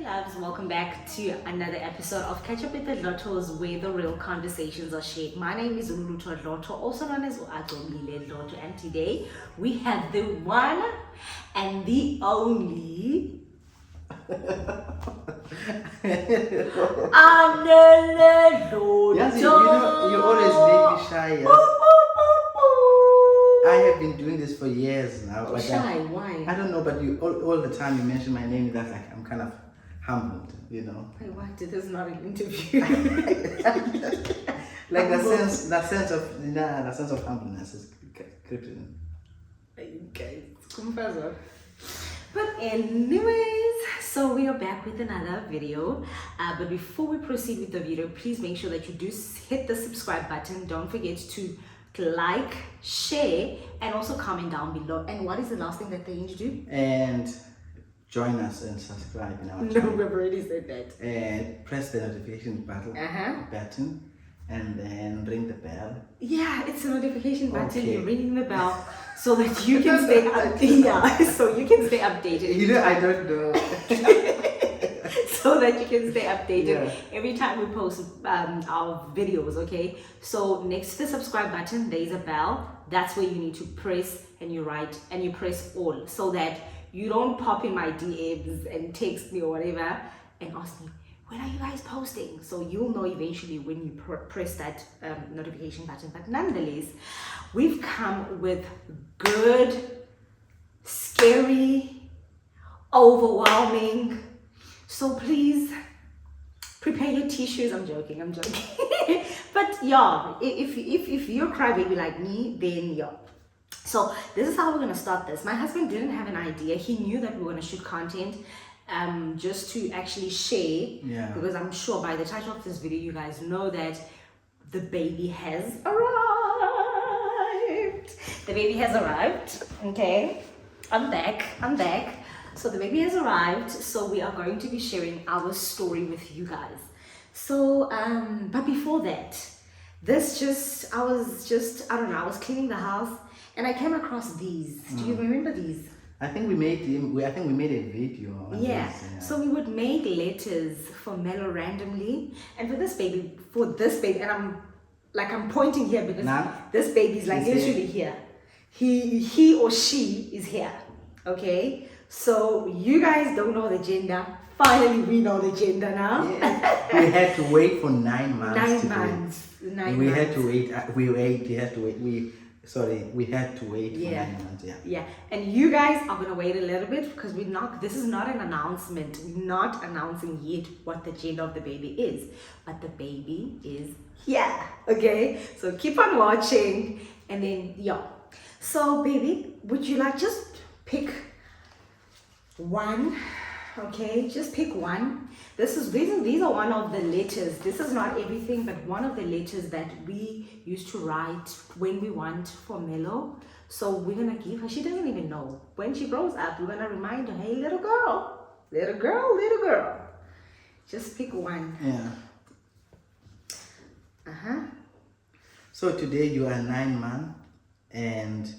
Loves, welcome back to another episode of Catch Up with the Dlotos, where the real conversations are shared. My name is Dloto, also known as Dloto, and today we have the one and the only Dloto. Yes, you always make me shy. Yes. I have been doing this for years now. But shy? Why? I don't know, but you all the time you mention my name. That's like I'm kind of humbled, you know. Hey, what? This is not an interview. Like that sense of humbleness is creeping in. Okay, but anyways, so we are back with another video. But before we proceed with the video, please make sure that you do hit the subscribe button. Don't forget to like, share, and also comment down below. And what is the last thing that they need to do? And join us and subscribe in our No, channel. we've already said that. And press the notification button, and then ring the bell. Yeah, it's a notification button. Okay. You're ringing the bell so that you can stay so you can stay updated. You know, I don't know. So that you can stay updated every time we post our videos, okay? So next to the subscribe button, there is a bell. That's where you need to press, and you press all, so that you don't pop in my DMs and text me or whatever and ask me, when are you guys posting? So you'll know eventually when you press that notification button. But nonetheless, we've come with good, scary, overwhelming. So please prepare your tissues. I'm joking. But yeah, if you're a crybaby like me, then yeah. So this is how we're gonna start this. My husband didn't have an idea. He knew that we were gonna shoot content just to actually share. Yeah. Because I'm sure by the title of this video, you guys know that the baby has arrived. The baby has arrived. Okay. I'm back. So the baby has arrived, so we are going to be sharing our story with you guys. So, but before that, I was cleaning the house and I came across these. Do you remember these? I think we made a video on Yeah. this, yeah. So we would make letters for Mello randomly, and for this baby, and I'm pointing here because this baby is like literally here. He or she is here. Okay. So you guys don't know the gender. Finally, we know the gender now. Yeah. We had to wait for 9 months. We had to wait. We had to wait for 9 months. Yeah. And you guys are gonna wait a little bit because this is not an announcement. We're not announcing yet what the gender of the baby is, but the baby is here. Okay. So keep on watching, and then So baby, would you like just pick one? Okay, just pick one. These are one of the letters. This is not everything, but one of the letters that we used to write when we want for Mello. So we're gonna give her. She doesn't even know. When she grows up, we're gonna remind her, hey, little girl. Just pick one. Yeah. So today you are 9 months, and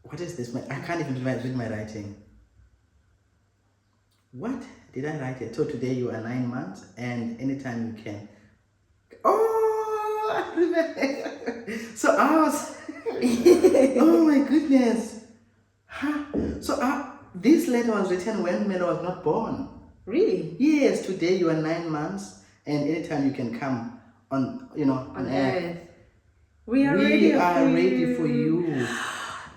what is this? I can't even read my writing. What did I write it? So today you are 9 months, and anytime you can. Oh, I remember. So I was. Oh my goodness. So this letter was written when Mello was not born. Really? Yes. Today you are 9 months, and anytime you can come on earth. We are ready for you.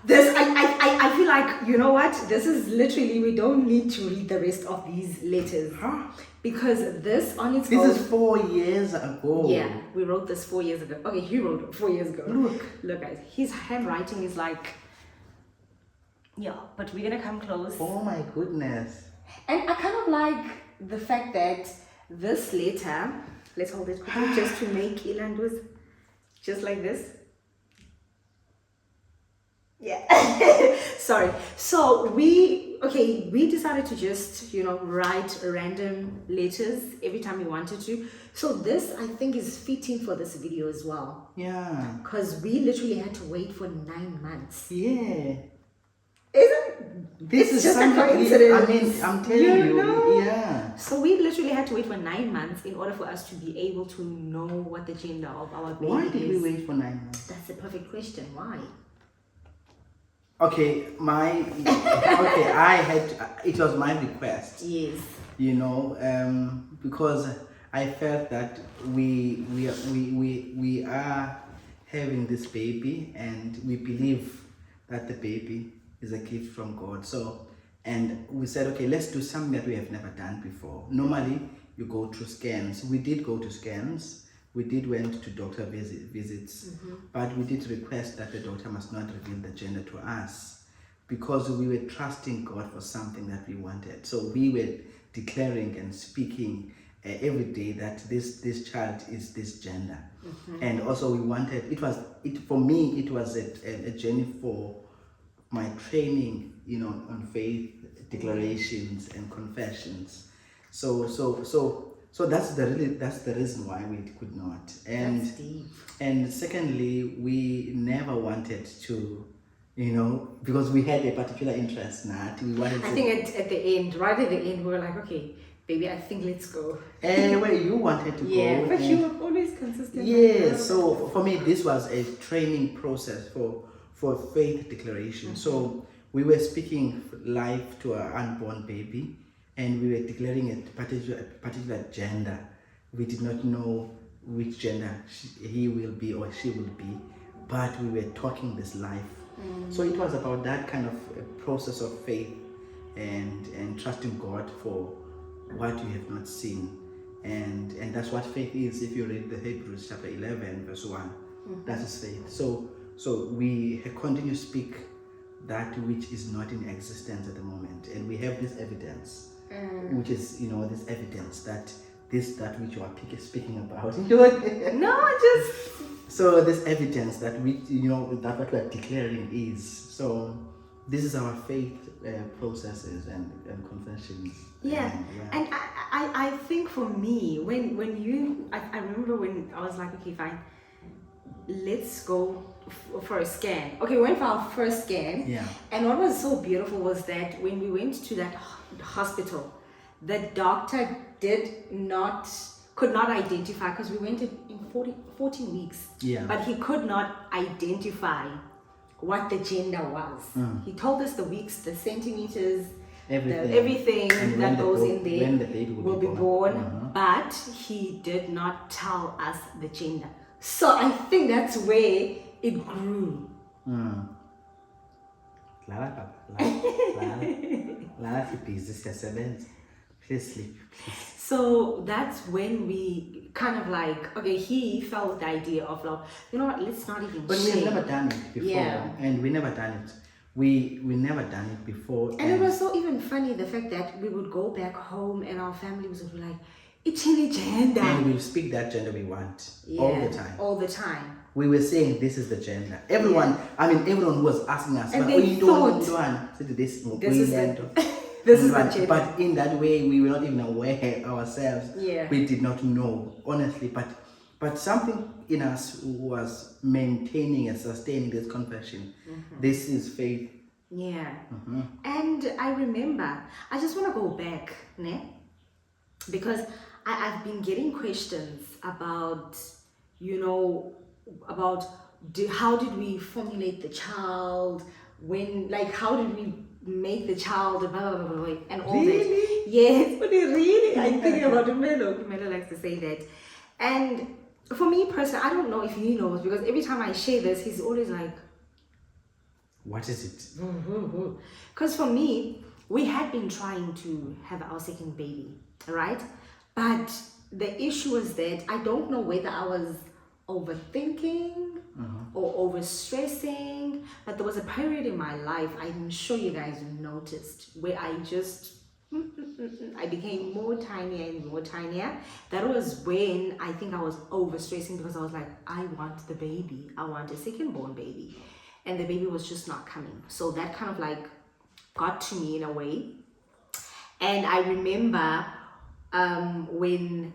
This, I feel like, you know what? This is literally, we don't need to read the rest of these letters. Because this on its own. This is 4 years ago. Yeah, we wrote this 4 years ago. Okay, he wrote it 4 years ago. Look guys, his handwriting is like, but we're gonna come close. Oh my goodness. And I kind of like the fact that this letter, let's hold it quickly just to make Ilandus just like this. Yeah. Sorry. So we decided to just write random letters every time we wanted to. So this, I think, is fitting for this video as well. Yeah. Because we literally had to wait for 9 months. Yeah. Isn't This is just a something. coincidence. I mean, I'm telling you, yeah. So we literally had to wait for 9 months in order for us to be able to know what the gender of our baby is. Why did we wait for 9 months? That's the perfect question. Why? Okay, it was my request. Yes. You know, because I felt that we are having this baby, and we believe that the baby is a gift from God. So, and we said, okay, let's do something that we have never done before. Normally, you go through scans. We did go to scans. We did went to doctor visits, but we did request that the doctor must not reveal the gender to us, because we were trusting God for something that we wanted. So we were declaring and speaking every day that this child is this gender. And also we wanted, for me it was a journey for my training, you know, on faith declarations and confessions. So that's the reason why we could not. And That's deep. and secondly, we never wanted to, you know, because we had a particular interest. We wanted. I think at the end, right at the end, we were like, okay, baby, I think let's go. Where you wanted to go. Yeah, but you were always consistent. Yeah, so for me, this was a training process for faith declaration. So we were speaking life to our unborn baby, and we were declaring a particular gender. We did not know which gender he will be or she will be, but we were talking this life. So it was about that kind of a process of faith and trusting God for what you have not seen. And that's what faith is. If you read the Hebrews chapter 11 verse 1, that is faith. So we continue to speak that which is not in existence at the moment, and we have this evidence, which is, you know, this evidence that which you are speaking about. No, just So this evidence that we, you know, that what we are declaring is. So this is our faith processes and confessions. yeah. And I think for me, when you, I remember when I was like, okay, fine, let's go for a scan. Okay, we went for our first scan. Yeah. And what was so beautiful was that when we went to that hospital, the doctor could not identify, because we went in 14 weeks. Yeah. But he could not identify what the gender was. He told us the weeks, the centimeters, everything And that goes in when there the baby will be born. But he did not tell us the gender. So I think that's where it grew. Please sleep, please. So that's when we kind of like, okay, he felt the idea of like, you know what, let's not even But we have never done it before. Yeah. And we never done it. We never done it before. And it was so even funny, the fact that we would go back home and our family was like, it's any gender. And we'll speak that gender we want all the time. All the time. We were saying this is the gender. Everyone who was asking us, And but they thought, this is this is the gender. But in that way, we were not even aware ourselves. Yeah. We did not know, honestly. But something in us was maintaining and sustaining this confession. This is faith. Yeah. And I remember, I just want to go back, because I've been getting questions about, you know, about how did we formulate the child, how did we make the child, blah, blah, blah, blah, and all that. Yes, but really, I'm thinking about Melo. Melo likes to say that. And for me personally, I don't know if he knows, because every time I share this, he's always like, what is it? Because for me, we had been trying to have our second baby, right? But the issue is that I don't know whether I was overthinking or overstressing, but there was a period in my life, I'm sure you guys noticed, where I became more tinier and more tinier. That was when I think I was overstressing, because I was like, I want the baby. I want a second born baby. And the baby was just not coming. So that kind of like got to me in a way. And I remember when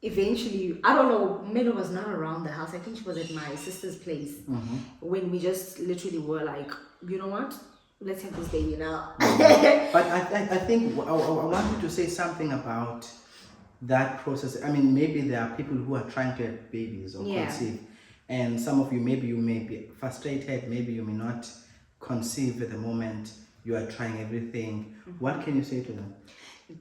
eventually, I don't know, Melo was not around the house. I think she was at my sister's place. When we just literally were like, you know what? let's have this baby now. But I think I want you to say something about that process. I mean, maybe there are people who are trying to have babies or conceive, and some of you, maybe you may be frustrated, maybe you may not conceive at the moment. You are trying everything. What can you say to them?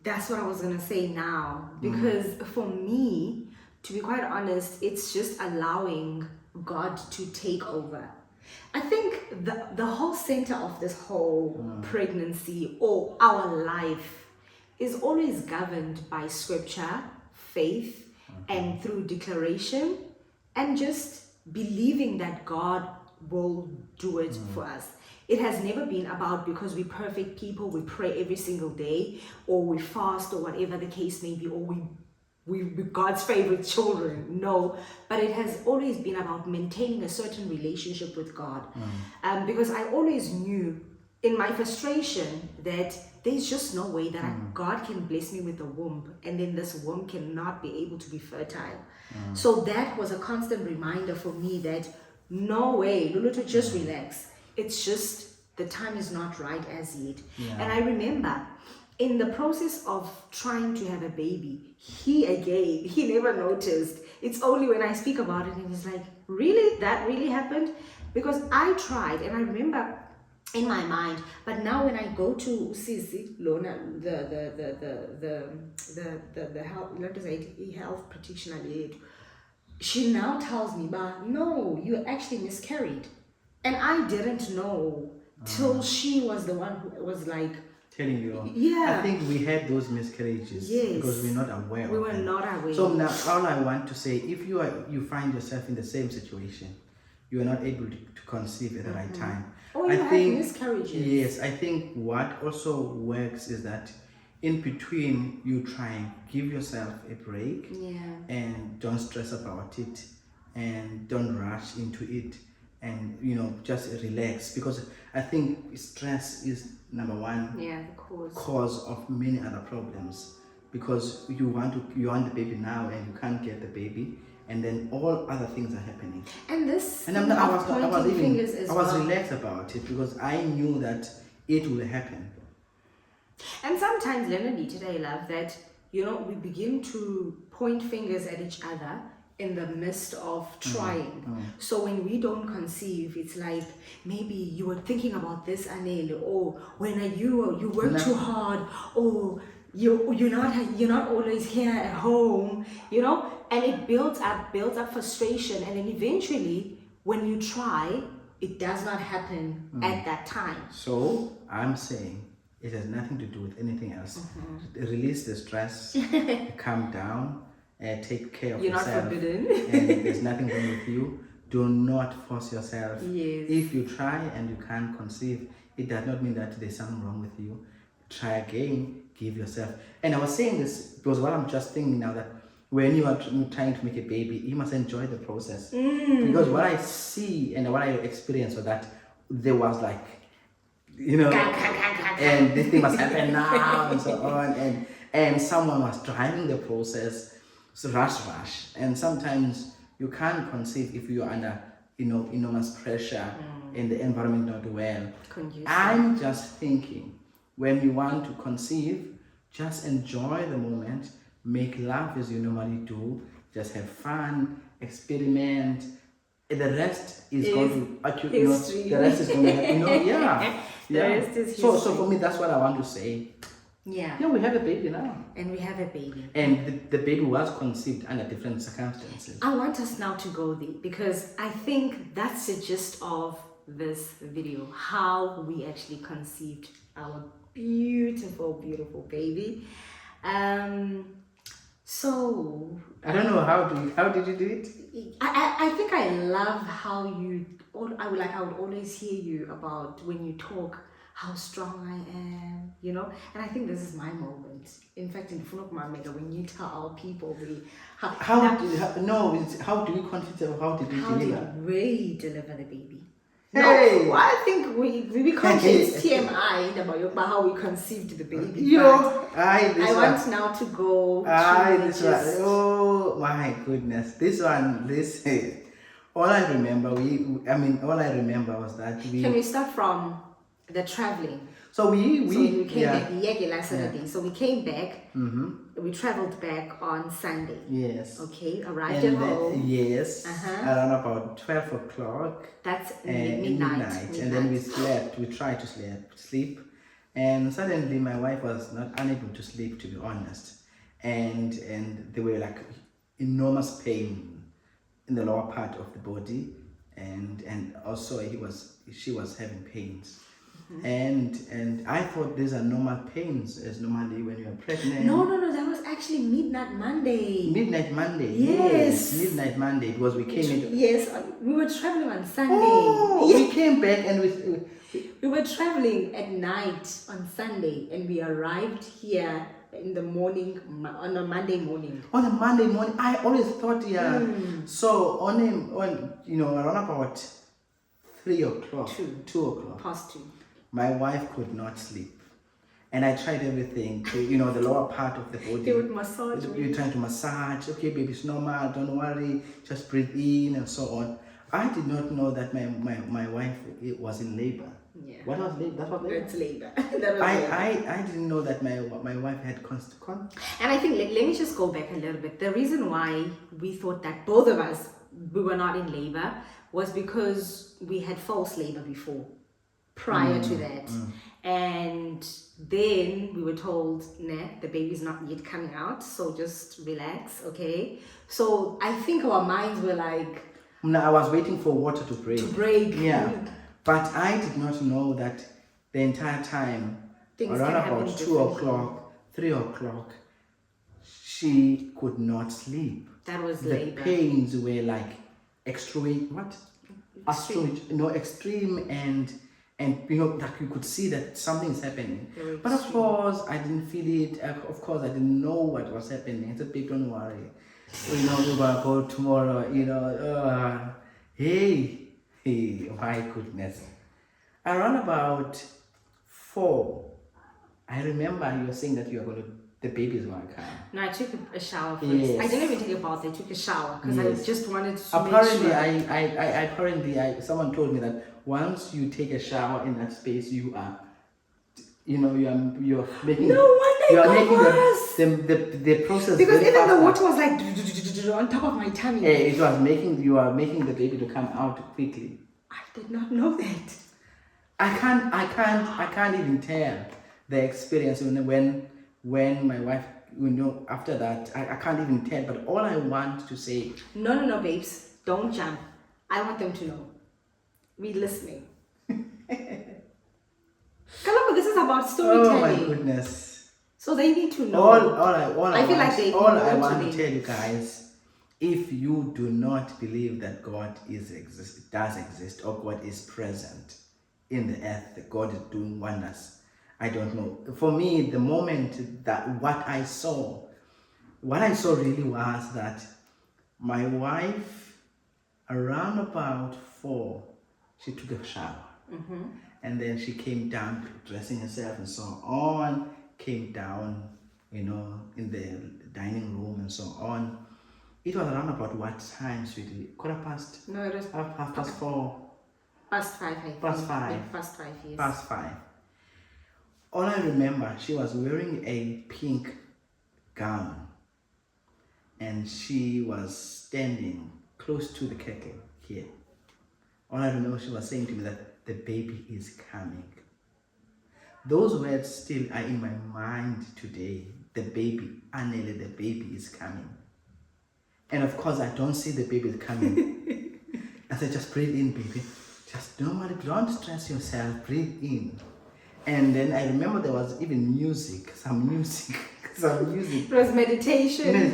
That's what I was gonna say now, because for me, to be quite honest, it's just allowing God to take over. I think the whole center of this whole pregnancy or our life is always governed by scripture, faith, and through declaration, and just believing that God will do it for us. It has never been about because we're perfect people, we pray every single day, or we fast, or whatever the case may be, or we're God's favorite children. No, but it has always been about maintaining a certain relationship with God. Because I always knew in my frustration that there's just no way that God can bless me with a womb, and then this womb cannot be able to be fertile. So that was a constant reminder for me that no way, Dloto, just relax. It's just the time is not right as yet. And I remember in the process of trying to have a baby, he never noticed. It's only when I speak about it and he's like, really? That really happened? Because I tried, and I remember in my mind, but now when I go to Sisi Lona, the health practitioner, she now tells me, but no, you actually miscarried. And I didn't know till she was the one who was like telling you. Yeah. I think we had those miscarriages because we're not aware. We were not aware. So now all I want to say, if you find yourself in the same situation, you are not able to conceive at the right time. Oh, you have miscarriages. Yes, I think what also works is that in between you try and give yourself a break and don't stress about it and don't rush into it, and just relax, because I think stress is number one cause of many other problems, because you want the baby now and you can't get the baby, and then all other things are happening. And I was relaxed about it because I knew that it will happen. And sometimes, Leonard, today, love, that we begin to point fingers at each other in the midst of trying. So when we don't conceive, it's like maybe you were thinking about this, Anele, or when you work too hard, or you're not always here at home, and it builds up frustration, and then eventually when you try, it does not happen at that time. So I'm saying it has nothing to do with anything else. Release the stress, calm down, take care of yourself. You're not forbidden. And there's nothing wrong with you. Do not force yourself. Yes. If you try and you can't conceive, it does not mean that there's something wrong with you. Try again, give yourself. And I was saying this because what I'm just thinking now, that when you are trying to make a baby, you must enjoy the process. Because what I see and what I experienced was that there was like, and this thing must happen now and so on, and someone was driving the process. So rush, and sometimes you can't conceive if you're under enormous pressure and the environment not well. I'm just thinking, when you want to conceive, just enjoy the moment, make love as you normally do, just have fun, experiment. The rest is going to history. The rest is going to happen. The rest is history. So for me, that's what I want to say. Yeah, we have a baby now. And we have a baby. And the baby was conceived under different circumstances. I want us now to go there, because I think that's the gist of this video, how we actually conceived our beautiful, beautiful baby. So I don't know, how did you do it? I think I love how I would always hear you about when you talk, how strong I am, and I think this is my moment. In fact, in front of my mega, when you tell our people how did we deliver the baby? Hey. No, I think we can't use TMI about how we conceived the baby. I want now to go to oh my goodness, all I remember was that Can we start from the traveling. So we came back last Saturday. So we came back. Mm-hmm. We traveled back on Sunday. Yes. Okay, arrived at home. Yes. Around about 12 o'clock. That's midnight. And then we slept. We tried to sleep. And suddenly my wife was not unable to sleep, to be honest. And they were like enormous pain in the lower part of the body. And also she was having pains. And I thought these are normal pains, as normally when you are pregnant. No, that was actually midnight Monday. Midnight Monday. Yes. Midnight Monday. It was we came into. Yes, we were traveling on Sunday. Oh, yes. We came back and we were traveling at night on Sunday, and we arrived here in the morning on a Monday morning. On a Monday morning, I always thought So on around about 3 o'clock, 2 o'clock, past 2. My wife could not sleep, and I tried everything to, the lower part of the body. They would massage me. You're trying to massage. Okay, baby, it's normal. Don't worry. Just breathe in and so on. I did not know that my wife was in labor. Yeah. What was labor? That was labor. It's labor. That was labor. I didn't know that my wife had constant. And I think let me just go back a little bit. The reason why we thought that both of us we were not in labor was because we had false labor before, prior to that. And then we were told, nah, the baby's not yet coming out, so just relax, okay? So I think our minds were like... No, I was waiting for water to break. Yeah. But I did not know that the entire time, things around about 2 o'clock, 3 o'clock, she could not sleep. That was the labor. The pains were like extreme, and like you could see that something is happening. But of course, I didn't feel it. Of course, I didn't know what was happening. I said, babe, don't worry. We're gonna go tomorrow. Hey, my goodness. Around about 4, I remember you were saying that the baby is gonna come. No, I took a shower first. Yes. I didn't even take a bath. I took a shower because I just wanted to apparently, make sure. Someone told me that once you take a shower in that space, you are making. No wonder you are it making was. the process. Because even faster. the water was like on top of my tummy. It was you are making the baby to come out quickly. I did not know that. I can't even tell the experience when my wife, after that, I can't even tell. But all I want to say. No, babes, don't jump. I want them to know. We're listening. Kalama, this is about storytelling. Oh my goodness. So they need to know. All I want to tell you guys, if you do not believe that God does exist, or God is present in the earth, that God is doing wonders, I don't know. For me, the moment that what I saw really was that my wife, around about 4, she took a shower. And then she came down, dressing herself and so on, came down, in the dining room and so on. It was around about what time, sweetie? 4:15? No, it was half past 4. Past 5, I think. Past 5. Yeah, past 5, yes. Past 5. All I remember, she was wearing a pink gown. And she was standing close to the kettle here. All I remember, she was saying to me that the baby is coming. Those words still are in my mind today. The baby, Anele, the baby is coming. And of course, I don't see the baby coming. I said, just breathe in, baby. Just don't stress yourself, breathe in. And then I remember there was even some music. It was meditation.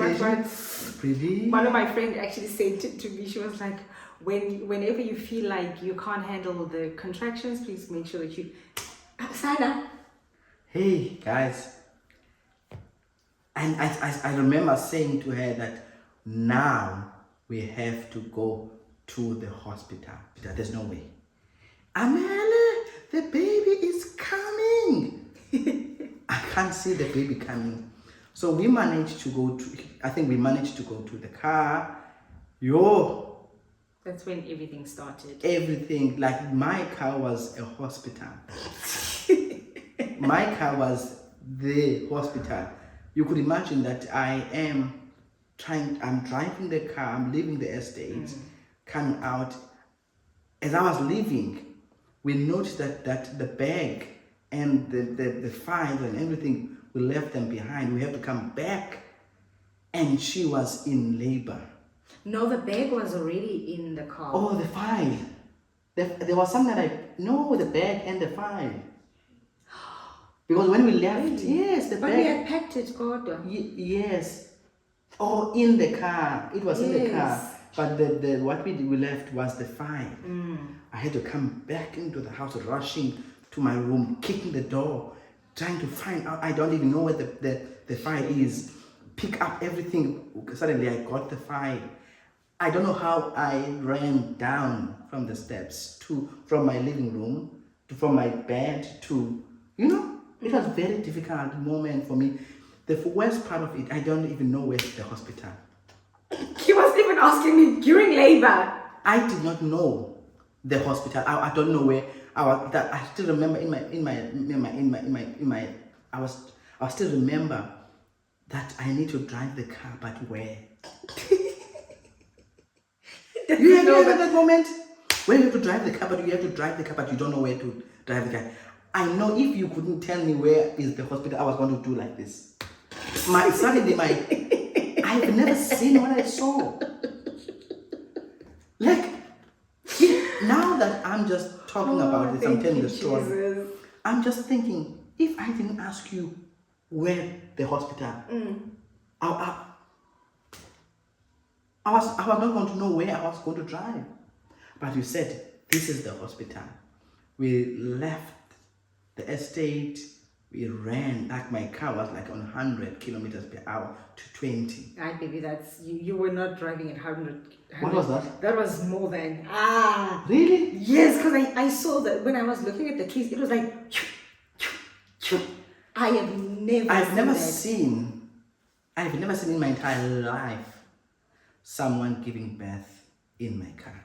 Breathe in. One of my friends actually said to me, she was like, whenever you feel like you can't handle the contractions, please make sure that you sign up. Hey guys, and I remember saying to her that now we have to go to the hospital. There's no way. Amele, the baby is coming. I can't see the baby coming. So we managed to go to the car. That's when everything started. Everything, like my car was a hospital. My car was the hospital. You could imagine that I'm driving the car, I'm leaving the estate, coming out. As I was leaving, we noticed that the bag and the files and everything, we left them behind. We have to come back. And she was in labor. No, the bag was already in the car. Oh, the file. There was something that no, the bag and the file. Because when we left, Really? yes, the But bag. we had packed it, God. Yes. Oh, in the car. It was in the car. Yes. But the what we left was the file. I had to come back into the house, rushing to my room, kicking the door, trying to find out. I don't even know where the file is. Pick up everything. Suddenly I got the file. I don't know how I ran down from the steps from my living room from my bed to, it was a very difficult moment for me. The worst part of it, I don't even know where's the hospital. He wasn't even asking me during labor. I did not know the hospital. I don't know where I was. That I still remember I still remember that I need to drive the car, but where? You have that moment where you have to drive the car, but you don't know where to drive the car. I know if you couldn't tell me where is the hospital, I was going to do like this. I've never seen what I saw. Like, now that I'm just talking about this, I'm telling the story. Jesus. I'm just thinking, if I didn't ask you where the hospital, I was not going to know where I was going to drive. But you said, this is the hospital. We left the estate, we ran, like my car was like on 100 kilometers per hour to 20. Right, baby, that's, you were not driving at 100. What was that? That was more than, Really? Yes, because I saw that when I was looking at the keys, it was like, I've never seen in my entire life someone giving birth in my car.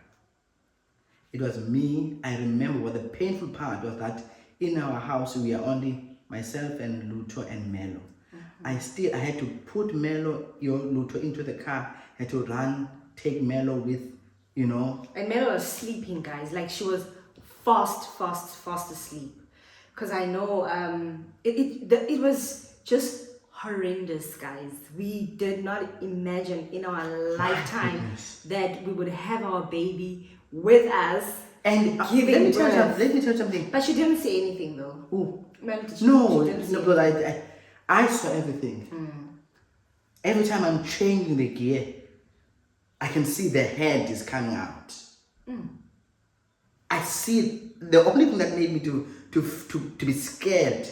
It was me. I remember what the painful part was that in our house we are only myself and Dloto and Melo. I had to put Dloto into the car. I had to run, take Melo with, And Melo was sleeping, guys. Like she was fast asleep. Because I know it was just horrendous, guys. We did not imagine in our lifetime that we would have our baby with us and giving let me birth. tell you something. But she didn't say anything though. Who? No, because I saw everything. Every time I'm changing the gear, I can see the head is coming out. I see the only thing that made me to be scared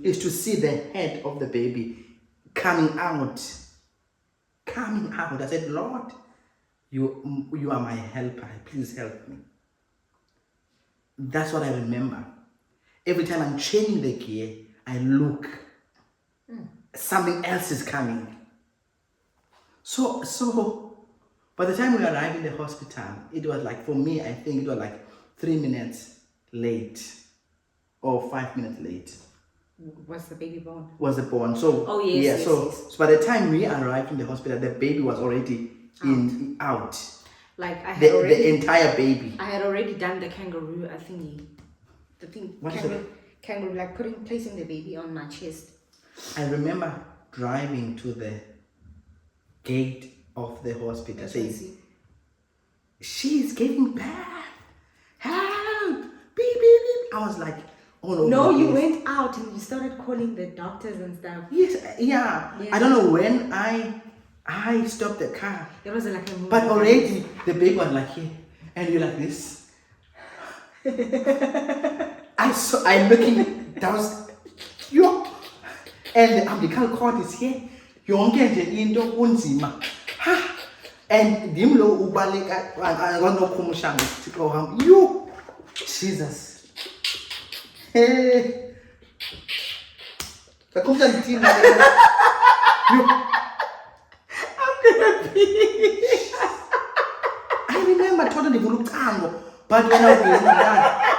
is to see the head of the baby coming out. I said, Lord, you are my helper. Please help me. That's what I remember. Every time I'm changing the gear, I look. Something else is coming. So by the time we arrived in the hospital, it was like, for me, I think it was like 3 minutes late or 5 minutes late. Was the baby born? Was it born? So yes. So by the time we arrived in the hospital, the baby was already out. Like I had the entire baby. I had already done the kangaroo. Kangaroo, like placing the baby on my chest. I remember driving to the gate of the hospital saying, she's giving birth. Help! Beep, beep, beep. I was like, oh no, you went out and you started calling the doctors and stuff. Yes, yeah. I don't know when I stopped the car. It was like a movie. But already the baby was like here, and you're like this. I'm looking down, and the umbilical cord is here. Yonke nje into unzima. And dimlo ubaleka anokhumsha ngithixo wami. You Jesus. Hey. Bakhumsha ngithini? I'm gonna be. I I remember totally Vulukango, but when I was doing that,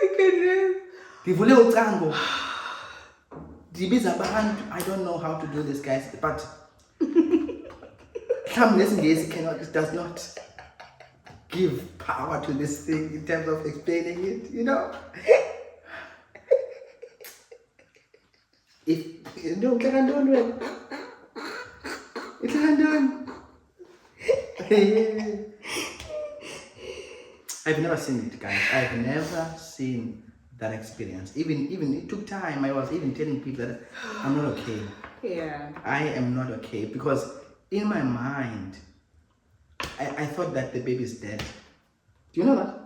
My goodness. Divule Utango. I don't know how to do this, guys, but some lesson it does not give power to this thing in terms of explaining it, you know. If you don't get undone, it undone. I've never seen it, guys. I've never seen that experience. Even it took time. I was even telling people that I'm not okay. Yeah. I am not okay because in my mind, I thought that the baby is dead. Do you know that?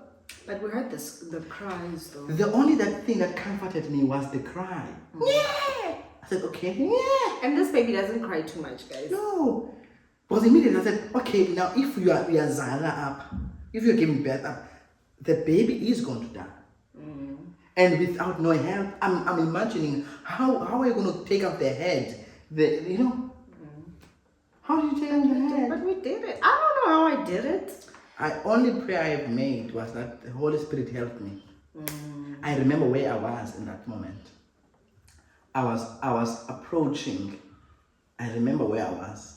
But we heard the cries though. The only thing that comforted me was the cry. Yeah. I said, okay. Yeah. And this baby doesn't cry too much, guys. No. Because immediately I said, okay, now if we are Zala up, if you're giving birth up, the baby is going to die. And without no help, I'm imagining how are you going to take up the head? How do you take up the head? But we did it. I don't know how I did it. Only prayer I've made was that the Holy Spirit helped me. I remember where I was in that moment. I was approaching. I remember where I was.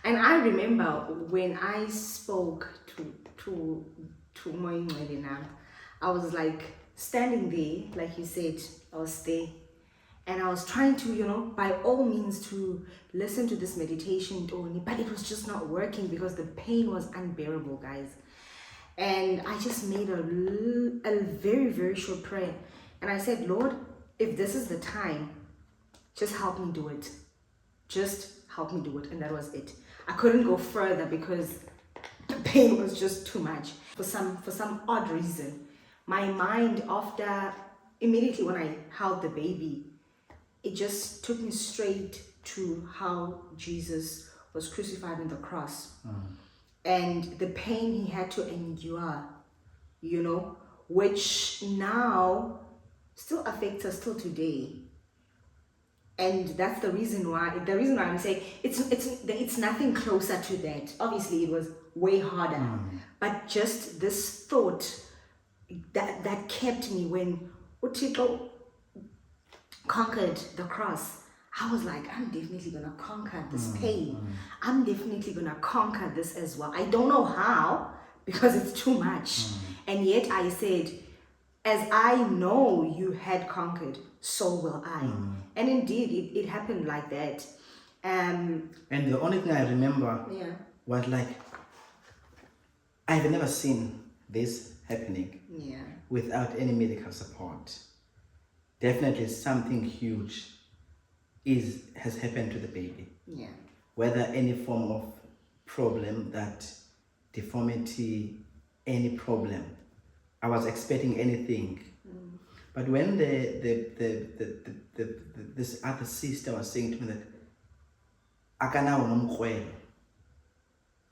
And I remember when I spoke to Moying now, I was like standing there, like you said, I was there. And I was trying to, by all means to listen to this meditation, but it was just not working because the pain was unbearable, guys. And I just made a very, very short prayer. And I said, Lord, if this is the time, just help me do it. Just help me do it. And that was it. I couldn't go further because the pain was just too much. For some odd reason, my mind immediately when I held the baby, it just took me straight to how Jesus was crucified on the cross. And the pain he had to endure, which now still affects us till today. And that's the reason why I'm saying it's nothing closer to that. Obviously it was way harder, but just this thought that kept me when Utiko conquered the cross. I was like, I'm definitely gonna conquer this pain. I'm definitely gonna conquer this as well. I don't know how, because it's too much. And yet I said, as I know you had conquered, so will I. And indeed, it happened like that. And the only thing I remember was like, I've never seen this happening without any medical support. Definitely something huge has happened to the baby. Yeah. Whether any form of problem, that deformity, any problem. I was expecting anything. But when this other sister was saying to me that akanawo nomkhwelo,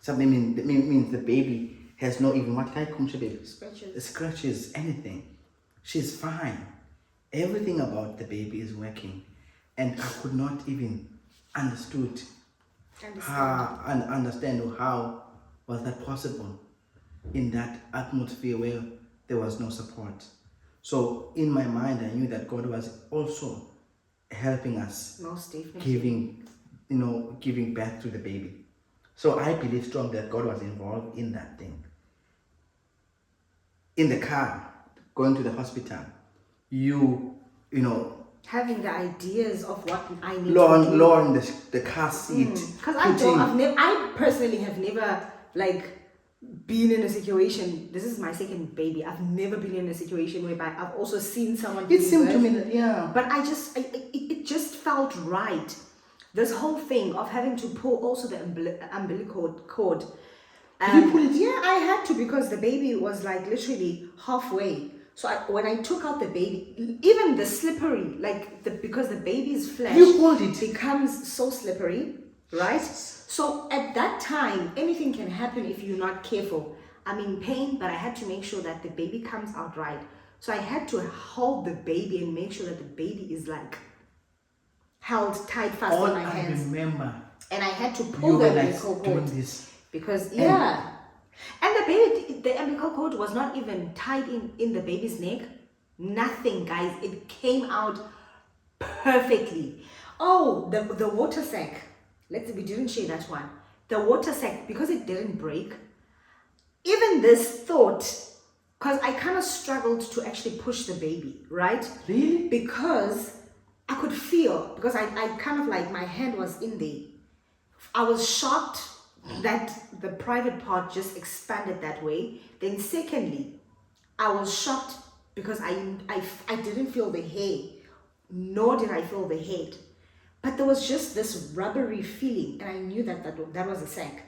something means the baby has no even what kind of baby? Scratches, anything. She's fine. Everything about the baby is working, and I could not even understand how was that possible in that atmosphere where there was no support. So in my mind, I knew that God was also helping us, most definitely, giving birth to the baby. So I believe strongly that God was involved in that thing. In the car, going to the hospital, having the ideas of what I need lowering the car seat. Because I personally have never been in a situation. This is my second baby. I've never been in a situation whereby I've also seen someone. It seemed to me that But it just felt right. This whole thing of having to pull also the umbilical cord. Did you pull it? Yeah, I had to, because the baby was literally halfway. So when I took out the baby, even the slippery, because the baby's flesh becomes so slippery, right? So at that time, anything can happen if you're not careful. I'm in pain, but I had to make sure that the baby comes out right. So I had to hold the baby and make sure that the baby is held tight fast in my hands. I remember. And I had to pull the umbilical cord. Doing this. Because yeah, and the baby, the umbilical cord was not even tied in the baby's neck. Nothing, guys. It came out perfectly. Oh, the water sac. We didn't share that one. The water sac, because it didn't break. Even this thought, because I kind of struggled to actually push the baby, right? Really? Because I could feel, because I kind of like, my hand was in there. I was shocked that the private part just expanded that way. Then secondly, I was shocked because I didn't feel the hair, nor did I feel the head. But there was just this rubbery feeling, and I knew that was a sac.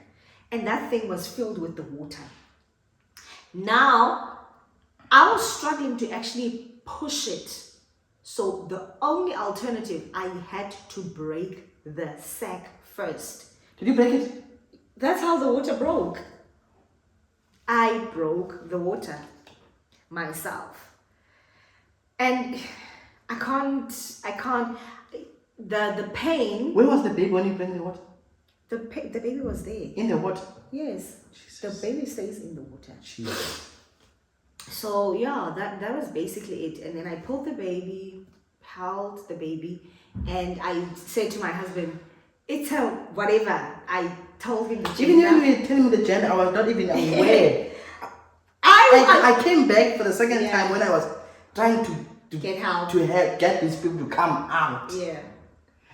And that thing was filled with the water. Now, I was struggling to actually push it. So the only alternative, I had to break the sac first. Did you break it? That's how the water broke. I broke the water myself. And I can't, the pain. Where was the baby when you bring the water? The baby was there. In the water? Yes. Jesus. The baby stays in the water. Jesus. So yeah, that was basically it. And then I pulled the baby, held the baby, and I said to my husband, it's a whatever. I told him the gender. Even when you were telling me the gender, I was not even aware. I came back for the second time when I was trying to get help, to get these people to come out. Yeah.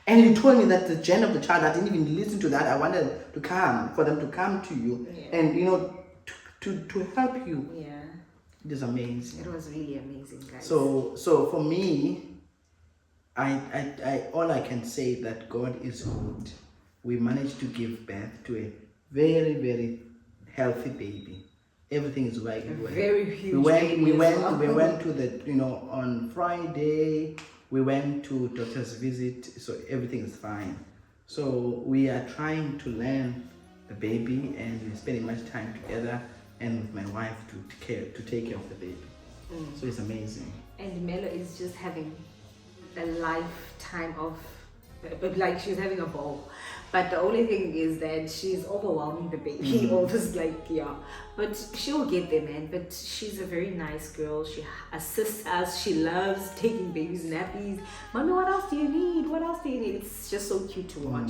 And you told me that the gender of the child, I didn't even listen to that. I wanted to come, for them to come to you, and to help you. Yeah. It is amazing. It was really amazing, guys. So for me, I all I can say that God is good. We managed to give birth to a very, very healthy baby. Everything is right. Very huge. We went to the on Friday. We went to doctor's visit, so everything is fine. So we are trying to learn the baby, and we're spending much time together, and with my wife to take care of the baby. So it's amazing. And Melo is just having a lifetime of, like, she's having a ball. But the only thing is that she's overwhelming the baby, almost like, yeah. But she'll get there, man. But she's a very nice girl. She assists us. She loves taking babies' nappies. Mommy, what else do you need? What else do you need? It's just so cute to watch.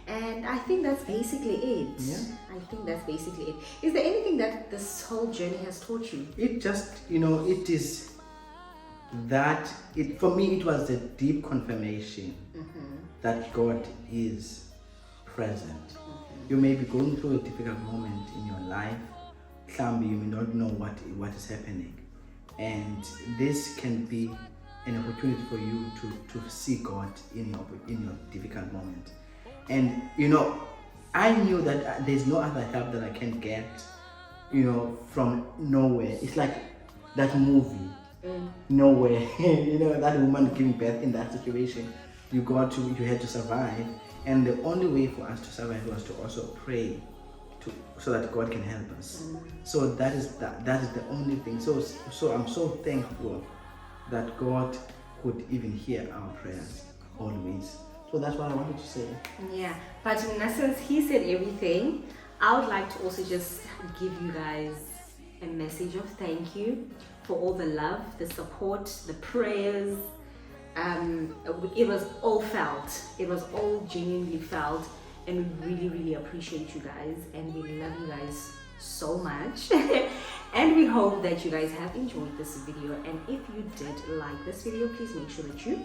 And I think that's basically it. Yeah. I think that's basically it. Is there anything that this whole journey has taught you? It just, it is that, for me, it was a deep confirmation that God is present. You may be going through a difficult moment in your life. Some you may not know what is happening. And this can be an opportunity for you to see God in your difficult moment. And I knew that there's no other help that I can get, from nowhere. It's like that movie, Nowhere. That woman giving birth in that situation. You had to survive. And the only way for us to survive was to also pray so that God can help us. So that is the only thing. So I'm so thankful that God could even hear our prayers always. So that's what I wanted to say. Yeah, but since he said everything, I would like to also just give you guys a message of thank you for all the love, the support, the prayers. It was all felt. It was all genuinely felt, and we really, really appreciate you guys, and we love you guys so much. And we hope that you guys have enjoyed this video. And if you did like this video, please make sure that you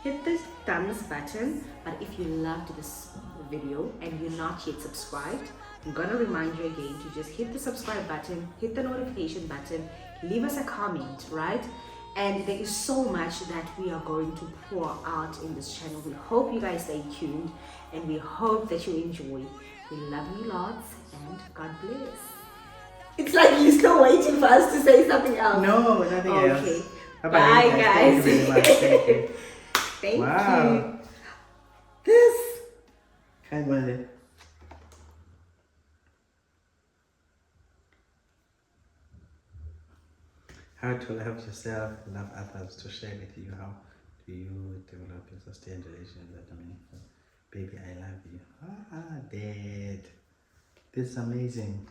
hit the thumbs button. But if you loved this video and you're not yet subscribed, I'm gonna remind you again to just hit the subscribe button, hit the notification button, leave us a comment, right? And there is so much that we are going to pour out in this channel. We hope you guys stay tuned, and we hope that you enjoy. We love you lots, and God bless. It's like you're still waiting for us to say something else. No, nothing else. Okay. Bye, guys. Thank you very much. Thank you. Thank Wow. you. This. Kind of it. How to love yourself, love others, to share with you how do you develop and sustain relations that baby, I love you. Dead. This is amazing.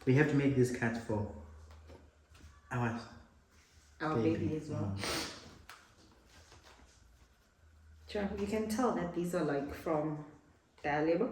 We have to make this cut for our baby as well. Sure, you can tell that these are like from their label.